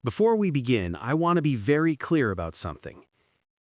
Before we begin, I want to be very clear about something.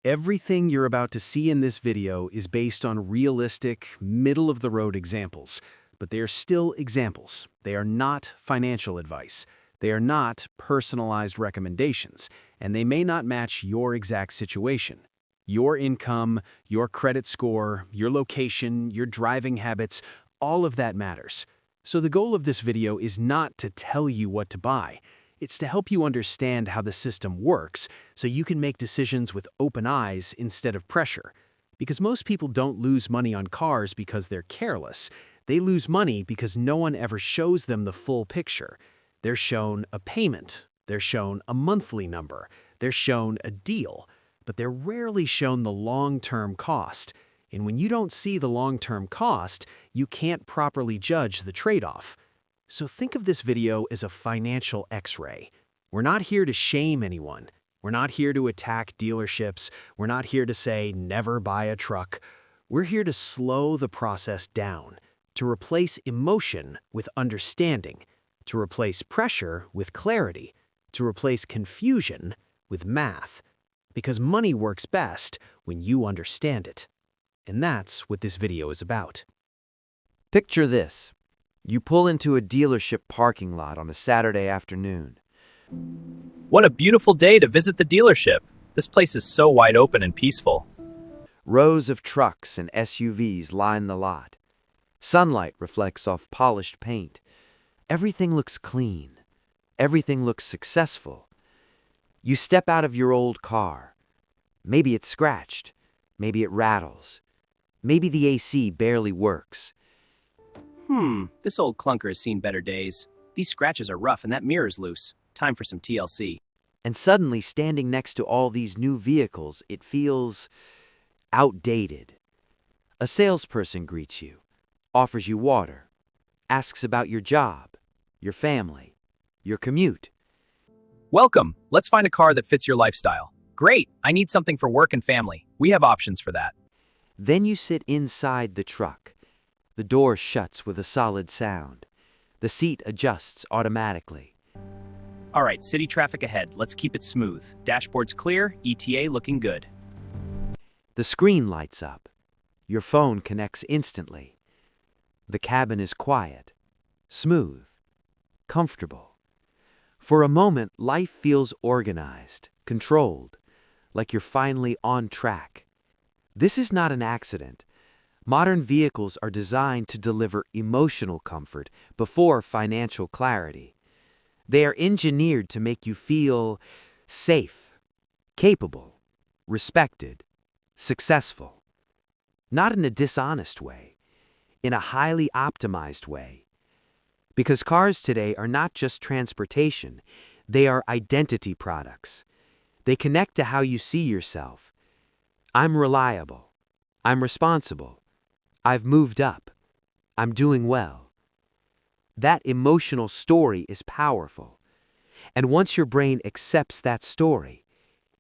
Everything you're about to see in this video is based on realistic, middle-of-the-road examples, but they are still examples. They are not financial advice. They are not personalized recommendations, and they may not match your exact situation. Your income, your credit score, your location, your driving habits, all of that matters. So the goal of this video is not to tell you what to buy. It's to help you understand how the system works so you can make decisions with open eyes instead of pressure. Because most people don't lose money on cars because they're careless. They lose money because no one ever shows them the full picture. They're shown a payment. They're shown a monthly number. They're shown a deal. But they're rarely shown the long-term cost. And when you don't see the long-term cost, you can't properly judge the trade-off. So think of this video as a financial X-ray. We're not here to shame anyone. We're not here to attack dealerships. We're not here to say, never buy a truck. We're here to slow the process down, to replace emotion with understanding, to replace pressure with clarity, to replace confusion with math. Because money works best when you understand it. And that's what this video is about. Picture this. You pull into a dealership parking lot on a Saturday afternoon. What a beautiful day to visit the dealership. This place is so wide open and peaceful. Rows of trucks and SUVs line the lot. Sunlight reflects off polished paint. Everything looks clean. Everything looks successful. You step out of your old car. Maybe it's scratched. Maybe it rattles. Maybe the AC barely works. This old clunker has seen better days. These scratches are rough and that mirror's loose. Time for some TLC. And suddenly, standing next to all these new vehicles, it feels outdated. A salesperson greets you, offers you water, asks about your job, your family, your commute. Welcome. Let's find a car that fits your lifestyle. Great. I need something for work and family. We have options for that. Then you sit inside the truck. The door shuts with a solid sound. The seat adjusts automatically. All right, city traffic ahead. Let's keep it smooth. Dashboard's clear, ETA looking good. The screen lights up. Your phone connects instantly. The cabin is quiet, smooth, comfortable. For a moment, life feels organized, controlled, like you're finally on track. This is not an accident. Modern vehicles are designed to deliver emotional comfort before financial clarity. They are engineered to make you feel safe, capable, respected, successful. Not in a dishonest way, in a highly optimized way. Because cars today are not just transportation, they are identity products. They connect to how you see yourself. I'm reliable. I'm responsible. I've moved up. I'm doing well. That emotional story is powerful. And once your brain accepts that story,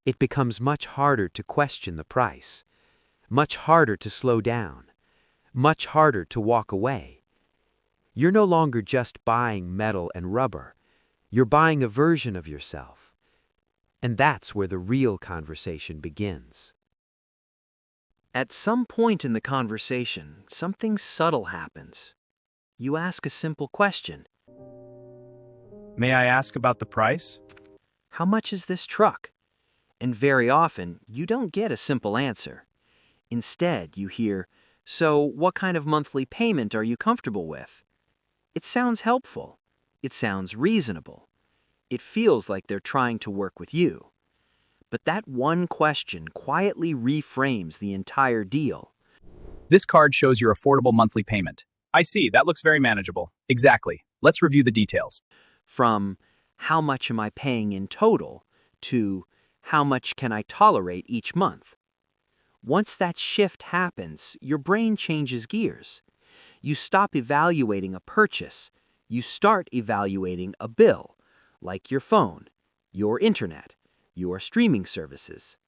it becomes much harder to question the price, much harder to slow down, much harder to walk away. You're no longer just buying metal and rubber. You're buying a version of yourself. And that's where the real conversation begins. At some point in the conversation, something subtle happens. You ask a simple question. May I ask about the price? How much is this truck? And very often, you don't get a simple answer. Instead, you hear, so what kind of monthly payment are you comfortable with? It sounds helpful. It sounds reasonable. It feels like they're trying to work with you. But that one question quietly reframes the entire deal. This card shows your affordable monthly payment. I see, that looks very manageable. Exactly. Let's review the details. From how much am I paying in total to how much can I tolerate each month? Once that shift happens, your brain changes gears. You stop evaluating a purchase. You start evaluating a bill, like your phone, your internet, your streaming services.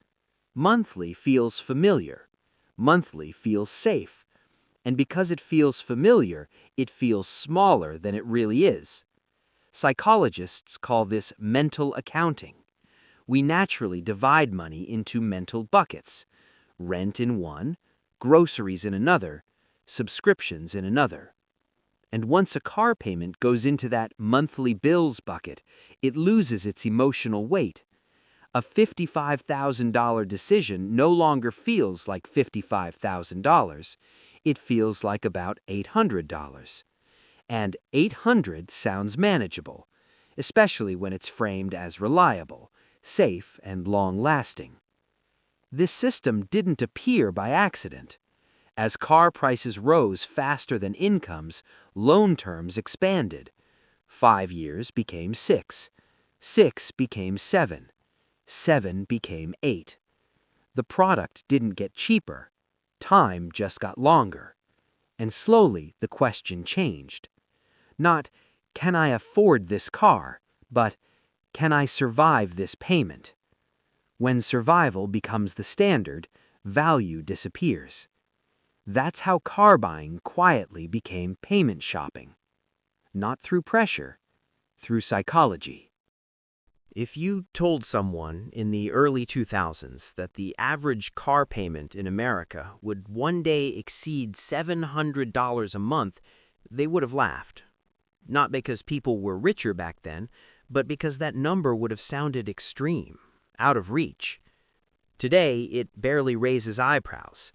Monthly feels familiar. Monthly feels safe. And because it feels familiar, it feels smaller than it really is. Psychologists call this mental accounting. We naturally divide money into mental buckets: rent in one, groceries in another, subscriptions in another. And once a car payment goes into that monthly bills bucket, it loses its emotional weight. A $55,000 decision no longer feels like $55,000. It feels like about $800. And 800 sounds manageable, especially when it's framed as reliable, safe, and long-lasting. This system didn't appear by accident. As car prices rose faster than incomes, loan terms expanded. 5 years became 6. 6 became 7. 7 became 8. The product didn't get cheaper. Time just got longer. And slowly the question changed. Not, can I afford this car, but, can I survive this payment? When survival becomes the standard, value disappears. That's how car buying quietly became payment shopping. Not through pressure, through psychology. If you told someone in the early 2000s that the average car payment in America would one day exceed $700 a month, they would have laughed. Not because people were richer back then, but because that number would have sounded extreme, out of reach. Today, it barely raises eyebrows.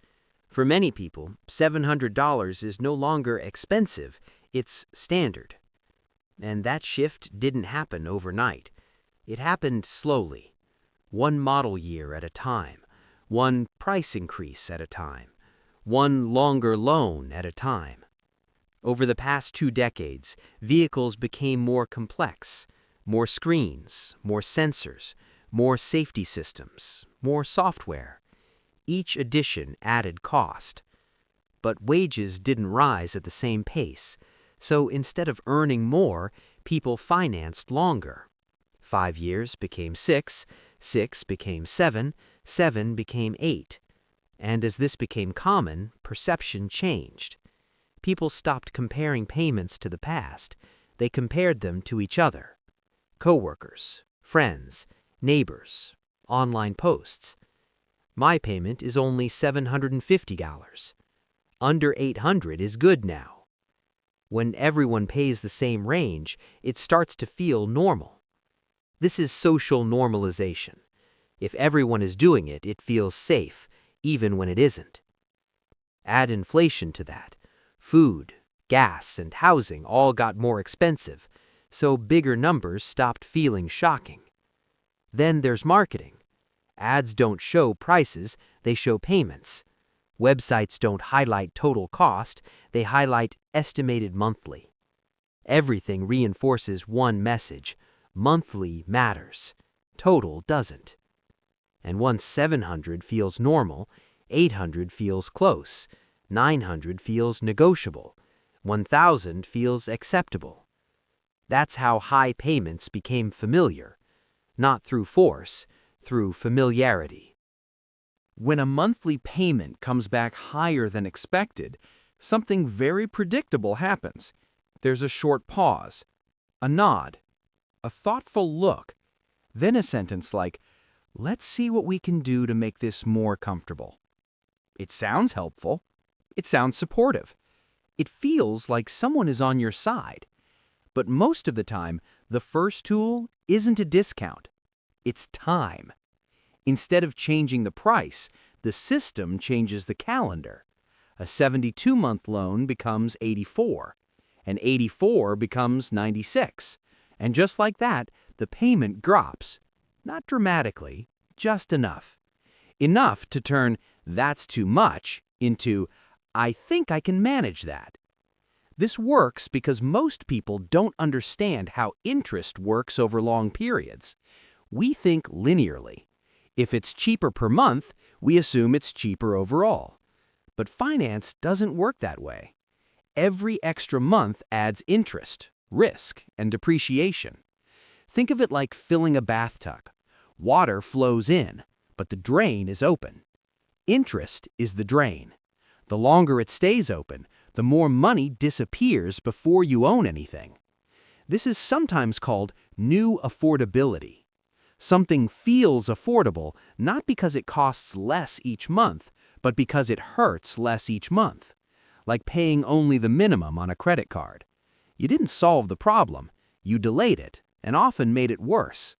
For many people, $700 is no longer expensive, it's standard. And that shift didn't happen overnight. It happened slowly, one model year at a time, one price increase at a time, one longer loan at a time. Over the past 2 decades, vehicles became more complex: more screens, more sensors, more safety systems, more software. Each addition added cost. But wages didn't rise at the same pace, so instead of earning more, people financed longer. 5 years became 6, 6 became 7, 7 became 8. And as this became common, perception changed. People stopped comparing payments to the past. They compared them to each other. Coworkers, friends, neighbors, online posts. My payment is only $750. Under $800 is good now. When everyone pays the same range, it starts to feel normal. This is social normalization. If everyone is doing it, it feels safe, even when it isn't. Add inflation to that. Food, gas, and housing all got more expensive, so bigger numbers stopped feeling shocking. Then there's marketing. Ads don't show prices, they show payments. Websites don't highlight total cost, they highlight estimated monthly. Everything reinforces one message: monthly matters, total doesn't. And once 700 feels normal, 800 feels close, 900 feels negotiable, 1,000 feels acceptable. That's how high payments became familiar, not through force, through familiarity. When a monthly payment comes back higher than expected, something very predictable happens. There's a short pause, a nod, a thoughtful look, then a sentence like, "Let's see what we can do to make this more comfortable." It sounds helpful. It sounds supportive. It feels like someone is on your side. But most of the time, the first tool isn't a discount. It's time. Instead of changing the price, the system changes the calendar. A 72-month loan becomes 84, and 84 becomes 96. And just like that, the payment drops. Not dramatically, just enough. Enough to turn "that's too much" into "I think I can manage that." This works because most people don't understand how interest works over long periods. We think linearly. If it's cheaper per month, we assume it's cheaper overall. But finance doesn't work that way. Every extra month adds interest, risk, and depreciation. Think of it like filling a bathtub. Water flows in, but the drain is open. Interest is the drain. The longer it stays open, the more money disappears before you own anything. This is sometimes called new affordability. Something feels affordable not because it costs less each month, but because it hurts less each month. Like paying only the minimum on a credit card. You didn't solve the problem, you delayed it, and often made it worse.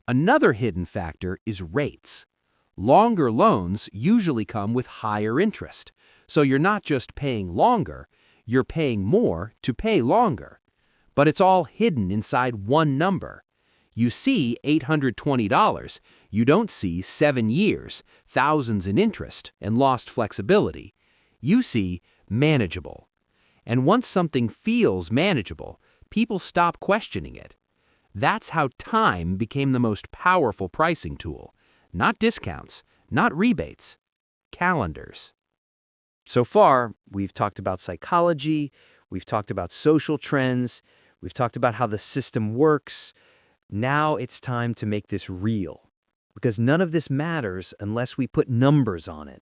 Another hidden factor is rates. Longer loans usually come with higher interest, so you're not just paying longer, you're paying more to pay longer. But it's all hidden inside one number. You see $820, you don't see 7 years, thousands in interest, and lost flexibility. You see manageable. And once something feels manageable, people stop questioning it. That's how time became the most powerful pricing tool. Not discounts, not rebates, calendars. So far, we've talked about psychology, we've talked about social trends, we've talked about how the system works. Now it's time to make this real, because none of this matters unless we put numbers on it.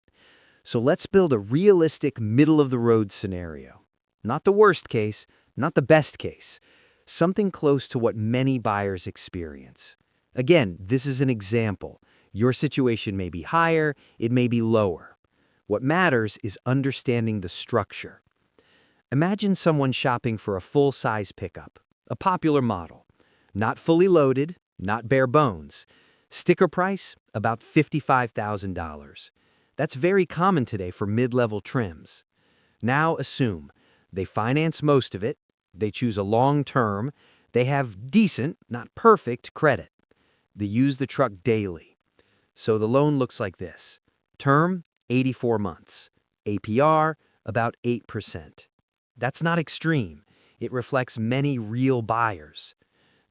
So let's build a realistic middle-of-the-road scenario. Not the worst case, not the best case. Something close to what many buyers experience. Again, this is an example. Your situation may be higher, it may be lower. What matters is understanding the structure. Imagine someone shopping for a full-size pickup, a popular model. Not fully loaded, not bare bones. Sticker price, about $55,000. That's very common today for mid-level trims. Now assume they finance most of it, they choose a long term, they have decent, not perfect, credit. They use the truck daily. So the loan looks like this. Term, 84 months. APR, about 8%. That's not extreme. It reflects many real buyers.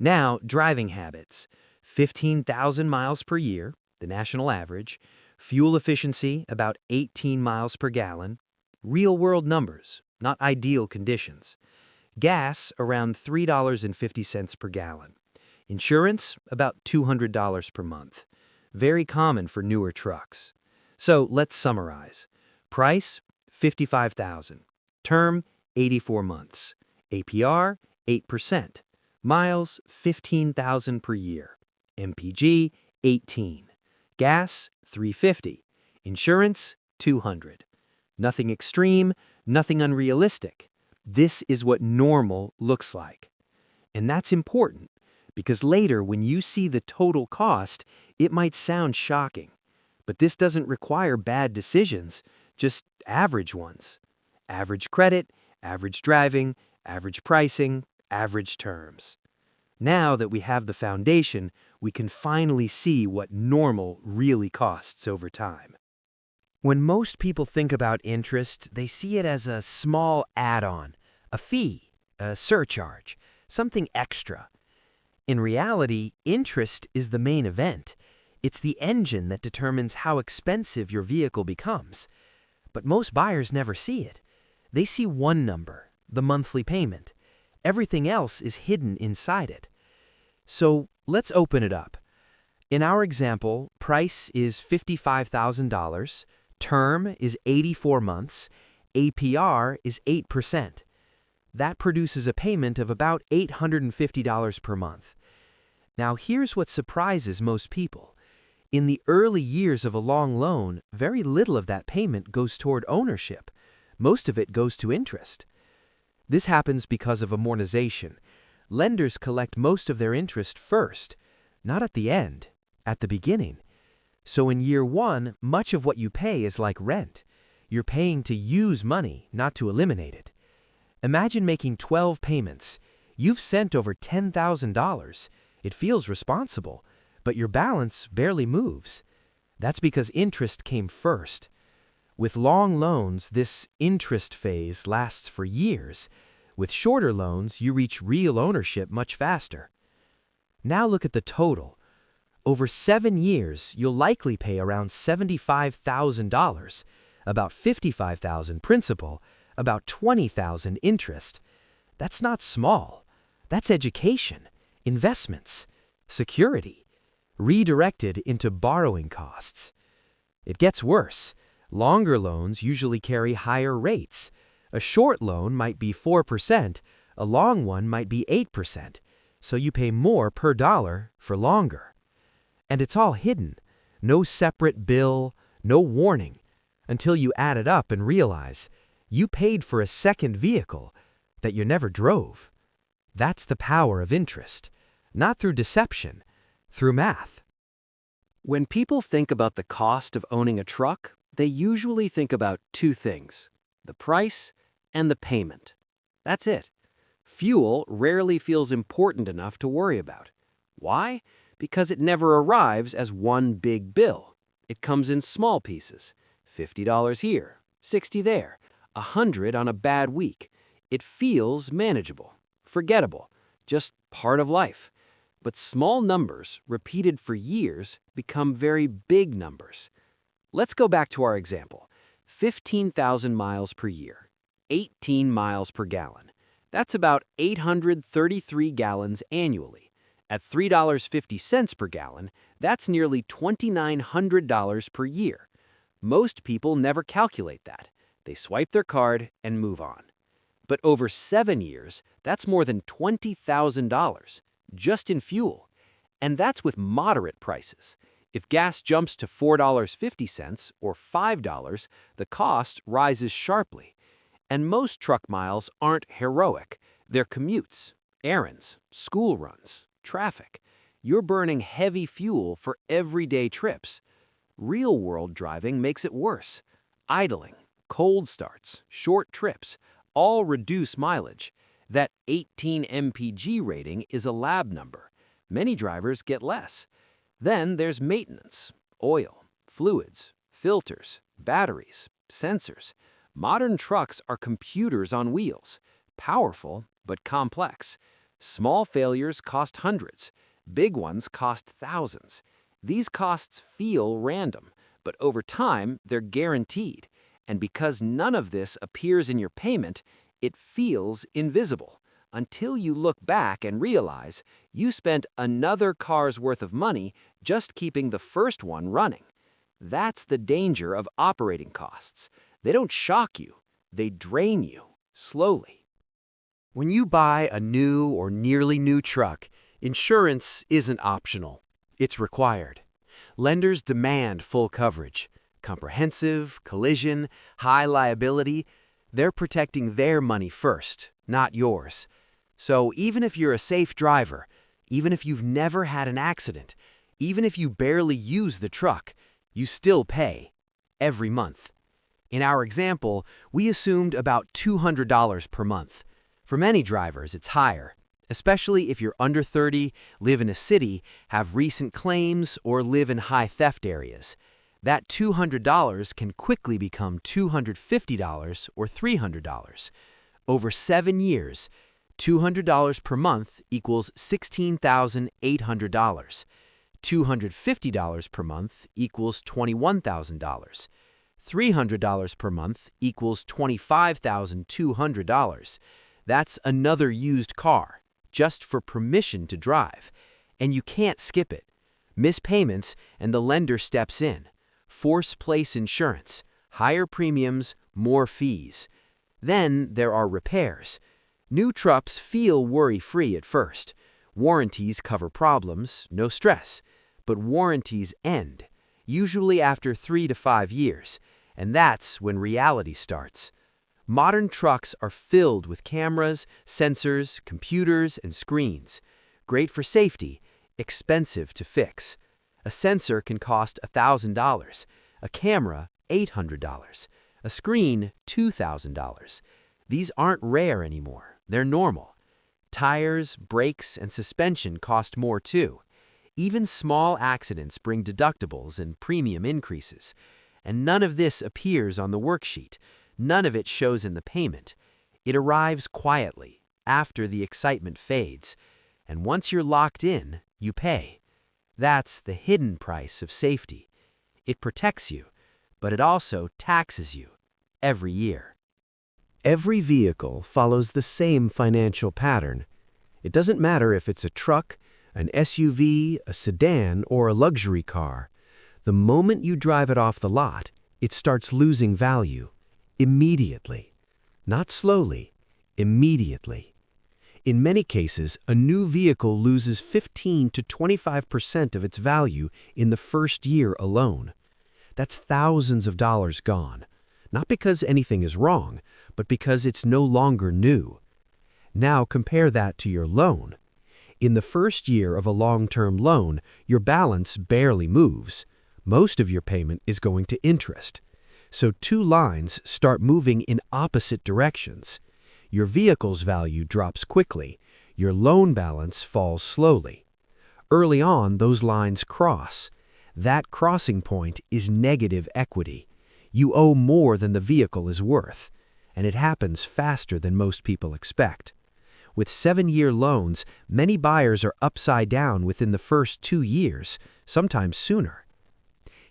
Now, driving habits. 15,000 miles per year, the national average. Fuel efficiency, about 18 miles per gallon. Real-world numbers, not ideal conditions. Gas, around $3.50 per gallon. Insurance, about $200 per month. Very common for newer trucks. So let's summarize. Price, $55,000. Term, 84 months. APR, 8%. Miles, 15,000 per year. MPG, 18. Gas, $350. Insurance, $200. Nothing extreme, nothing unrealistic. This is what normal looks like. And that's important, because later when you see the total cost, it might sound shocking. But this doesn't require bad decisions, just average ones. Average credit, average driving, average pricing, average terms. Now that we have the foundation, we can finally see what normal really costs over time. When most people think about interest, they see it as a small add-on, a fee, a surcharge, something extra. In reality, interest is the main event. It's the engine that determines how expensive your vehicle becomes. But most buyers never see it. They see one number, the monthly payment. Everything else is hidden inside it. So let's open it up. In our example, price is $55,000, term is 84 months, APR is 8%. That produces a payment of about $850 per month. Now here's what surprises most people. In the early years of a long loan, very little of that payment goes toward ownership. Most of it goes to interest. This happens because of amortization. Lenders collect most of their interest first, not at the end, at the beginning. So in year one, much of what you pay is like rent. You're paying to use money, not to eliminate it. Imagine making 12 payments. You've sent over $10,000. It feels responsible, but your balance barely moves. That's because interest came first. With long loans, this interest phase lasts for years. With shorter loans, you reach real ownership much faster. Now look at the total. Over 7 years, you'll likely pay around $75,000, about $55,000 principal, about $20,000 interest. That's not small. That's education, investments, security, redirected into borrowing costs. It gets worse. Longer loans usually carry higher rates. A short loan might be 4%, A long one might be 8%, so you pay more per dollar for longer. And it's all hidden. No separate bill, no warning, until you add it up and realize you paid for a second vehicle that you never drove. That's the power of interest, not through deception, through math. When people think about the cost of owning a truck, they usually think about two things: the price and the payment. That's it. Fuel rarely feels important enough to worry about. Why? Because it never arrives as one big bill. It comes in small pieces. $50 here, $60 there, $100 on a bad week. It feels manageable, forgettable, just part of life. But small numbers, repeated for years, become very big numbers. Let's go back to our example. 15,000 miles per year, 18 miles per gallon. That's about 833 gallons annually. At $3.50 per gallon, that's nearly $2,900 per year. Most people never calculate that. They swipe their card and move on. But over 7 years, that's more than $20,000 just in fuel. And that's with moderate prices. If gas jumps to $4.50 or $5, the cost rises sharply. And most truck miles aren't heroic. They're commutes, errands, school runs, traffic. You're burning heavy fuel for everyday trips. Real-world driving makes it worse. Idling, cold starts, short trips, all reduce mileage. That 18 mpg rating is a lab number. Many drivers get less. Then there's maintenance, oil, fluids, filters, batteries, sensors. Modern trucks are computers on wheels, powerful but complex. Small failures cost hundreds, big ones cost thousands. These costs feel random, but over time they're guaranteed. And because none of this appears in your payment, it feels invisible until you look back and realize you spent another car's worth of money just keeping the first one running. That's the danger of operating costs. They don't shock you, they drain you, slowly. When you buy a new or nearly new truck, insurance isn't optional. It's required. Lenders demand full coverage. Comprehensive, collision, high liability. They're protecting their money first, not yours. So even if you're a safe driver, even if you've never had an accident, even if you barely use the truck, you still pay every month. In our example, we assumed about $200 per month. For many drivers, it's higher, especially if you're under 30, live in a city, have recent claims, or live in high theft areas. That $200 can quickly become $250 or $300. Over 7 years, $200 per month equals $16,800. $250 per month equals $21,000. $300 per month equals $25,200. That's another used car, just for permission to drive. And you can't skip it. Miss payments and the lender steps in. Force place insurance, higher premiums, more fees. Then there are repairs. New trucks feel worry-free at first. Warranties cover problems, no stress. But warranties end, usually after 3 to 5 years. And that's when reality starts. Modern trucks are filled with cameras, sensors, computers, and screens. Great for safety, expensive to fix. A sensor can cost $1,000, a camera $800, a screen $2,000. These aren't rare anymore, they're normal. Tires, brakes, and suspension cost more too. Even small accidents bring deductibles and premium increases. And none of this appears on the worksheet. None of it shows in the payment. It arrives quietly, after the excitement fades. And once you're locked in, you pay. That's the hidden price of safety. It protects you, but it also taxes you every year. Every vehicle follows the same financial pattern. It doesn't matter if it's a truck, an SUV, a sedan, or a luxury car. The moment you drive it off the lot, it starts losing value. Immediately. Not slowly. Immediately. In many cases, a new vehicle loses 15 to 25% of its value in the first year alone. That's thousands of dollars gone, not because anything is wrong, but because it's no longer new. Now compare that to your loan. In the first year of a long-term loan, your balance barely moves. Most of your payment is going to interest. So two lines start moving in opposite directions. Your vehicle's value drops quickly. Your loan balance falls slowly. Early on, those lines cross. That crossing point is negative equity. You owe more than the vehicle is worth, and it happens faster than most people expect. With 7-year loans, many buyers are upside down within the first 2 years, sometimes sooner.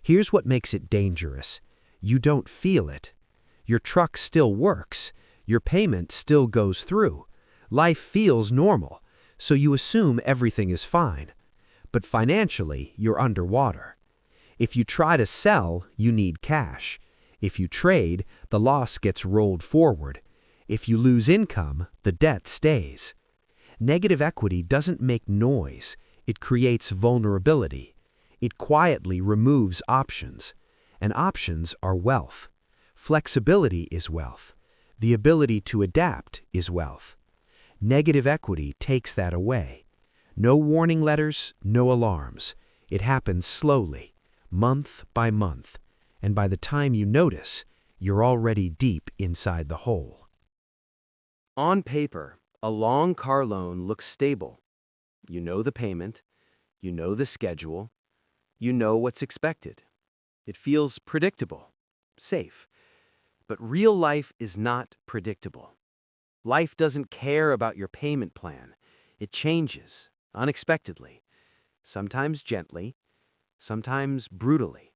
Here's what makes it dangerous. You don't feel it. Your truck still works. Your payment still goes through. Life feels normal, so you assume everything is fine. But financially, you're underwater. If you try to sell, you need cash. If you trade, the loss gets rolled forward. If you lose income, the debt stays. Negative equity doesn't make noise. It creates vulnerability. It quietly removes options. And options are wealth. Flexibility is wealth. The ability to adapt is wealth. Negative equity takes that away. No warning letters, no alarms. It happens slowly, month by month, and by the time you notice, you're already deep inside the hole. On paper, a long car loan looks stable. You know the payment, you know the schedule, you know what's expected. It feels predictable, safe. But real life is not predictable. Life doesn't care about your payment plan. It changes, unexpectedly, sometimes gently, sometimes brutally.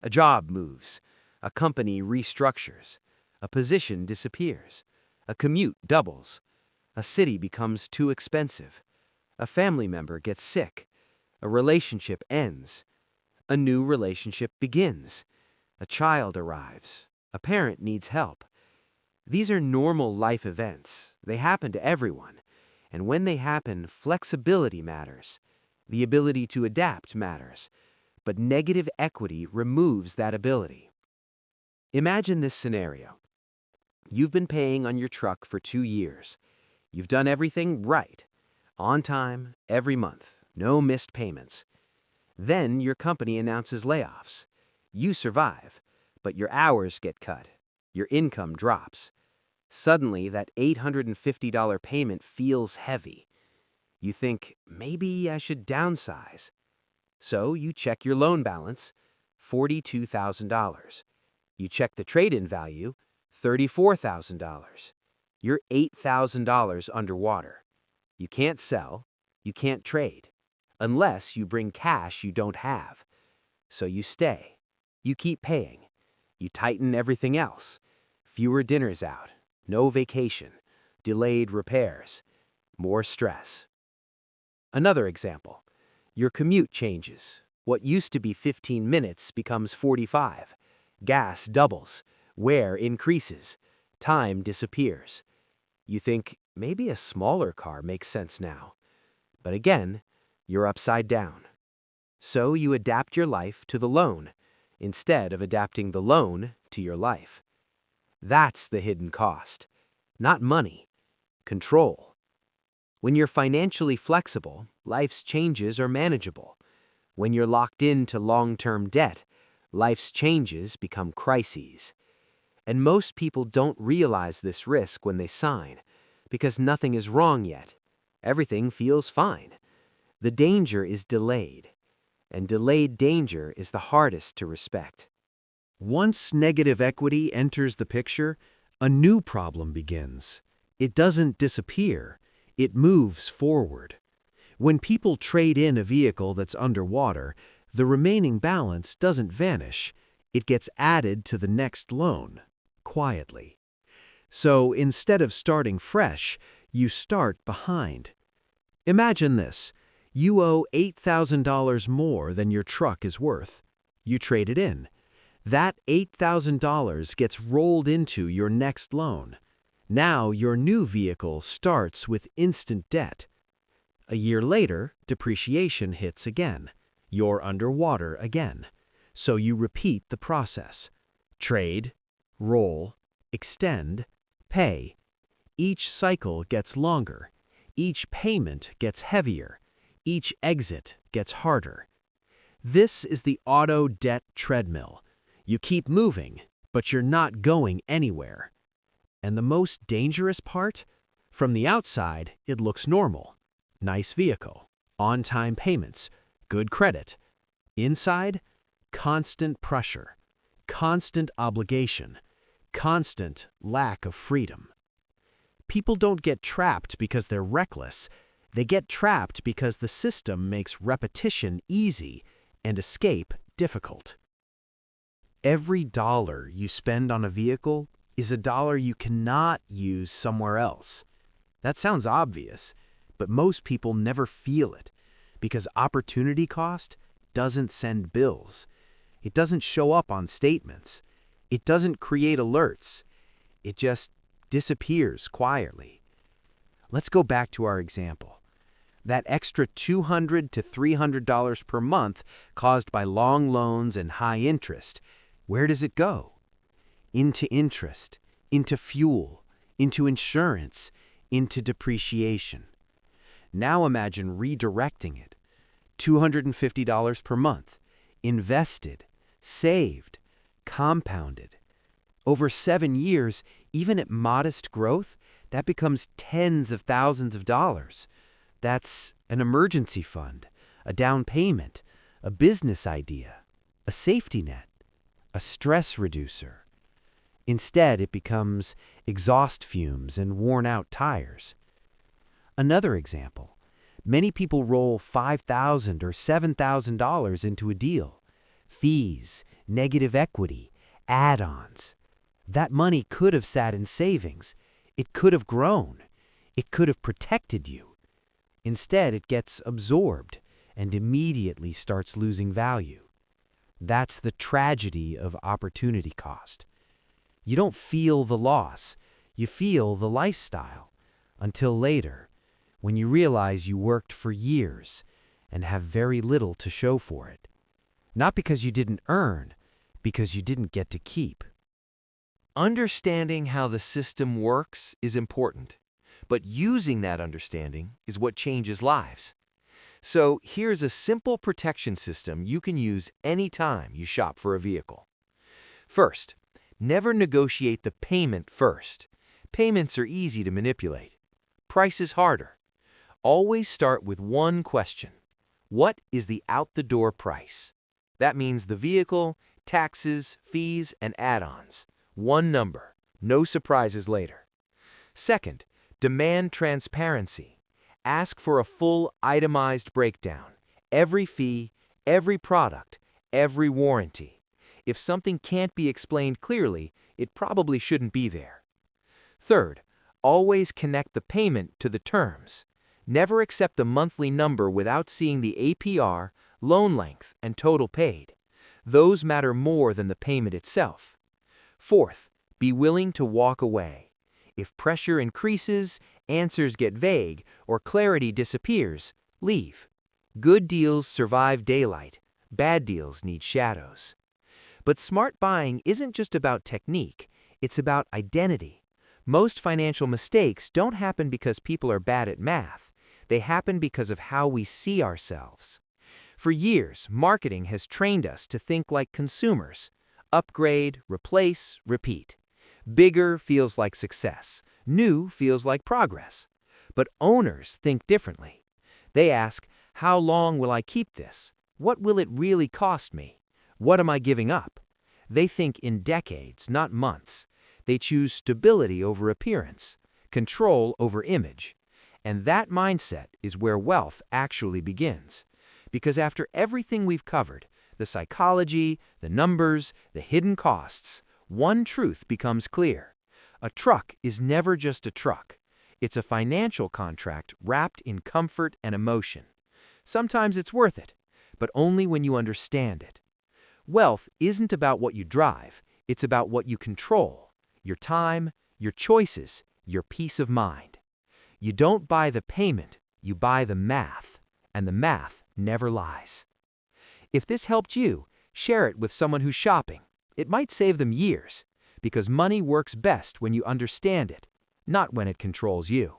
A job moves, a company restructures, a position disappears, a commute doubles, a city becomes too expensive, a family member gets sick, a relationship ends, a new relationship begins, a child arrives, a parent needs help. These are normal life events. They happen to everyone. And when they happen, flexibility matters. The ability to adapt matters. But negative equity removes that ability. Imagine this scenario. You've been paying on your truck for 2 years. You've done everything right. On time, every month, no missed payments. Then your company announces layoffs. You survive, but your hours get cut. Your income drops. Suddenly, that $850 payment feels heavy. You think, maybe I should downsize. So you check your loan balance, $42,000. You check the trade-in value, $34,000. You're $8,000 underwater. You can't sell, you can't trade, unless you bring cash you don't have. So you stay. You keep paying. You tighten everything else. Fewer dinners out, no vacation, delayed repairs, more stress. Another example. Your commute changes. What used to be 15 minutes becomes 45. Gas doubles. Wear increases. Time disappears. You think, maybe a smaller car makes sense now. But again, you're upside down. So you adapt your life to the loan, instead of adapting the loan to your life. That's the hidden cost. Not money, control. When you're financially flexible, life's changes are manageable. When you're locked into long-term debt, life's changes become crises. And most people don't realize this risk when they sign, because nothing is wrong yet. Everything feels fine. The danger is delayed, and delayed danger is the hardest to respect. Once negative equity enters the picture, a new problem begins. It doesn't disappear, it moves forward. When people trade in a vehicle that's underwater, the remaining balance doesn't vanish. It gets added to the next loan, quietly. So instead of starting fresh, you start behind. Imagine this. You owe $8,000 more than your truck is worth. You trade it in. That $8,000 gets rolled into your next loan. Now your new vehicle starts with instant debt. A year later, depreciation hits again. You're underwater again. So you repeat the process. Trade, roll, extend, pay. Each cycle gets longer. Each payment gets heavier. Each exit gets harder. This is the auto debt treadmill. You keep moving, but you're not going anywhere. And the most dangerous part? From the outside, it looks normal. Nice vehicle, on-time payments, good credit. Inside, constant pressure, constant obligation, constant lack of freedom. People don't get trapped because they're reckless. They get trapped because the system makes repetition easy and escape difficult. Every dollar you spend on a vehicle is a dollar you cannot use somewhere else. That sounds obvious, but most people never feel it because opportunity cost doesn't send bills. It doesn't show up on statements. It doesn't create alerts. It just disappears quietly. Let's go back to our example. That extra $200 to $300 per month caused by long loans and high interest, where does it go? Into interest, into fuel, into insurance, into depreciation. Now imagine redirecting it. $250 per month, invested, saved, compounded. Over 7 years, even at modest growth, that becomes tens of thousands of dollars. That's an emergency fund, a down payment, a business idea, a safety net, a stress reducer. Instead, it becomes exhaust fumes and worn-out tires. Another example. Many people roll $5,000 or $7,000 into a deal. Fees, negative equity, add-ons. That money could have sat in savings. It could have grown. It could have protected you. Instead, it gets absorbed and immediately starts losing value. That's the tragedy of opportunity cost. You don't feel the loss. You feel the lifestyle. Until later, when you realize you worked for years and have very little to show for it. Not because you didn't earn, because you didn't get to keep. Understanding how the system works is important, but using that understanding is what changes lives. So here's a simple protection system you can use anytime you shop for a vehicle. First, never negotiate the payment first. Payments are easy to manipulate. Price is harder. Always start with one question. What is the out-the-door price? That means the vehicle, taxes, fees, and add-ons. One number. No surprises later. Second, demand transparency. Ask for a full itemized breakdown. Every fee, every product, every warranty. If something can't be explained clearly, it probably shouldn't be there. Third, always connect the payment to the terms. Never accept a monthly number without seeing the APR, loan length, and total paid. Those matter more than the payment itself. Fourth, be willing to walk away. If pressure increases, answers get vague, or clarity disappears, leave. Good deals survive daylight. Bad deals need shadows. But smart buying isn't just about technique. It's about identity. Most financial mistakes don't happen because people are bad at math. They happen because of how we see ourselves. For years, marketing has trained us to think like consumers. Upgrade, replace, repeat. Bigger feels like success. New feels like progress. But owners think differently. They ask, how long will I keep this? What will it really cost me? What am I giving up? They think in decades, not months. They choose stability over appearance, control over image. And that mindset is where wealth actually begins. Because after everything we've covered, the psychology, the numbers, the hidden costs, one truth becomes clear. A truck is never just a truck. It's a financial contract wrapped in comfort and emotion. Sometimes it's worth it, but only when you understand it. Wealth isn't about what you drive, it's about what you control. Your time, your choices, your peace of mind. You don't buy the payment, you buy the math, and the math never lies. If this helped you, share it with someone who's shopping. It might save them years, because money works best when you understand it, not when it controls you.